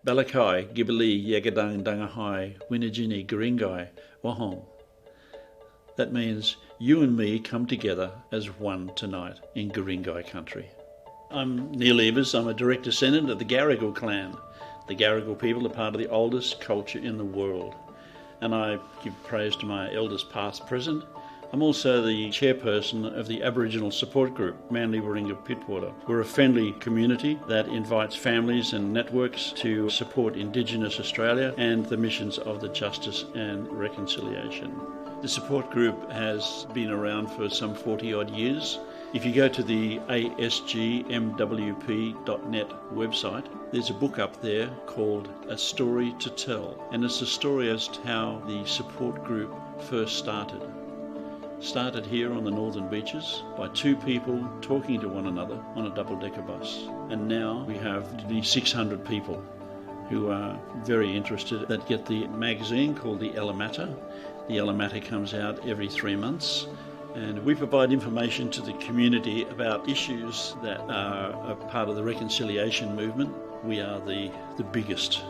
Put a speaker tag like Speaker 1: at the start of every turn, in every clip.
Speaker 1: Balakai, Gibali, Yagadang, Dangahai, Winajini, Garingai, Wahong. That means you and me come together as one tonight in Garingai country. I'm Neil Evers. I'm a direct descendant of the Gadigal clan. The Gadigal people are part of the oldest culture in the world. And I give praise to my elders past, present. I'm also the chairperson of the Aboriginal support group, Manly Warringah Pittwater. We're a friendly community that invites families and networks to support Indigenous Australia and the missions of the Justice and Reconciliation. The support group has been around for some 40 odd years. If you go to the asgmwp.net website, there's a book up there called A Story to Tell, and it's a story as to how the support group first started. Started here on the Northern Beaches by two people talking to one another on a double-decker bus, and now we have nearly 600 people who are very interested that get the magazine called the Elamata. The Elamata comes out every 3 months, and we provide information to the community about issues that are a part of the reconciliation movement. We are the biggest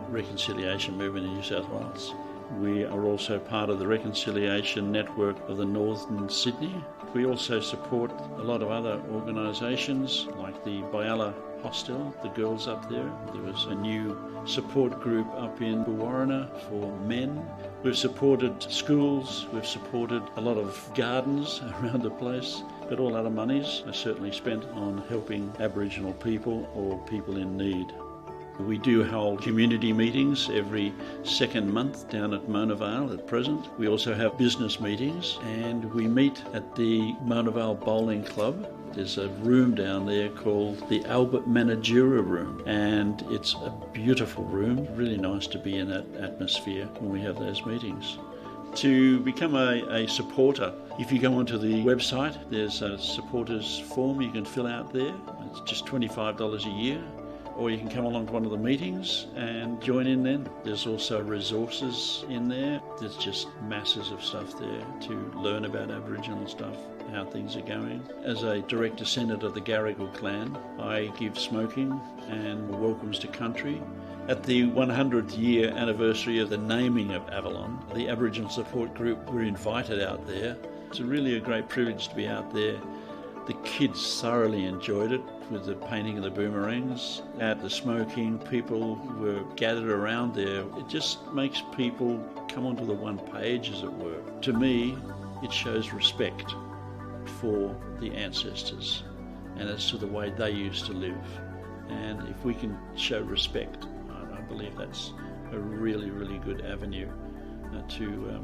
Speaker 1: reconciliation movement in New South Wales. We are also part of the reconciliation network of the Northern Sydney. We also support a lot of other organisations like the Biala Hostel, the girls up there. There was a new support group up in Warringah for men. We've supported schools, we've supported a lot of gardens around the place, but all other monies are certainly spent on helping Aboriginal people or people in need. We do hold community meetings every second month down at Mona Vale at present. We also have business meetings, and we meet at the Mona Vale Bowling Club. There's a room down there called the Albert Managera Room, and it's a beautiful room. Really nice to be in that atmosphere when we have those meetings. To become a supporter, if you go onto the website, there's a supporters form you can fill out there. It's just $25 a year. Or you can come along to one of the meetings and join in then. There's also resources in there. There's just masses of stuff there to learn about Aboriginal stuff, how things are going. As a direct descendant of the Gadigal clan, I give smoking and welcomes to country. At the 100th year anniversary of the naming of Avalon, the Aboriginal support group were invited out there. It's really a great privilege to be out there. The kids thoroughly enjoyed it with the painting of the boomerangs. At the smoking, people were gathered around there. It just makes people come onto the one page, as it were. To me, it shows respect for the ancestors and as to the way they used to live. And if we can show respect, I believe that's a really, really good avenue to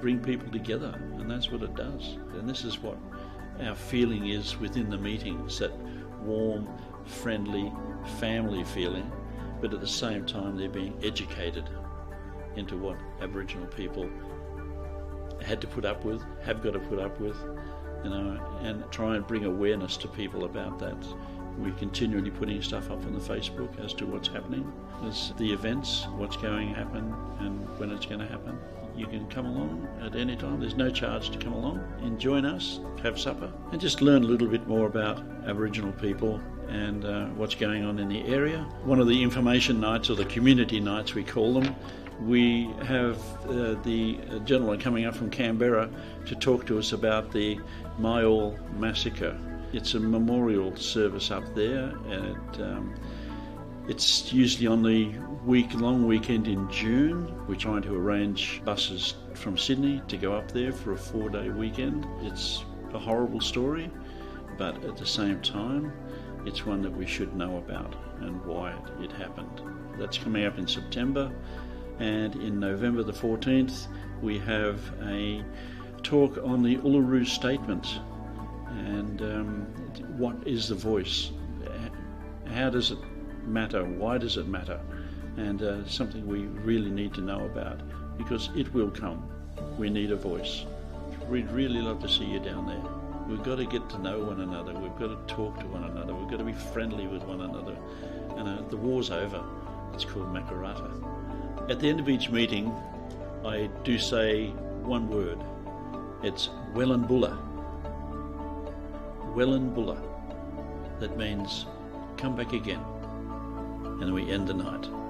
Speaker 1: bring people together, and that's what it does. And this is what our feeling is within the meetings, that warm, friendly, family feeling, but at the same time they're being educated into what Aboriginal people had to put up with, have got to put up with, and try and bring awareness to people about that. We're continually putting stuff up on the Facebook as to what's happening. There's the events, what's going to happen and when it's going to happen. You can come along at any time. There's no charge to come along and join us, have supper, and just learn a little bit more about Aboriginal people and what's going on in the area. One of the information nights, or the community nights we call them, we have the gentleman coming up from Canberra to talk to us about the Myall massacre. It's a memorial service up there, and it's usually on the long weekend in June. We're trying to arrange buses from Sydney to go up there for a 4-day weekend. It's a horrible story, but at the same time, it's one that we should know about and why it happened. That's coming up in September, and in November the 14th, we have a talk on the Uluru Statement and what is the voice? How does it matter? Why does it matter? And something we really need to know about, because it will come. We need a voice. We'd really love to see you down there. We've got to get to know one another. We've got to talk to one another. We've got to be friendly with one another. And the war's over. It's called Makarata. At the end of each meeting, I do say one word. It's Wellanbulla. Wellanbulla. That means come back again. and we end the night.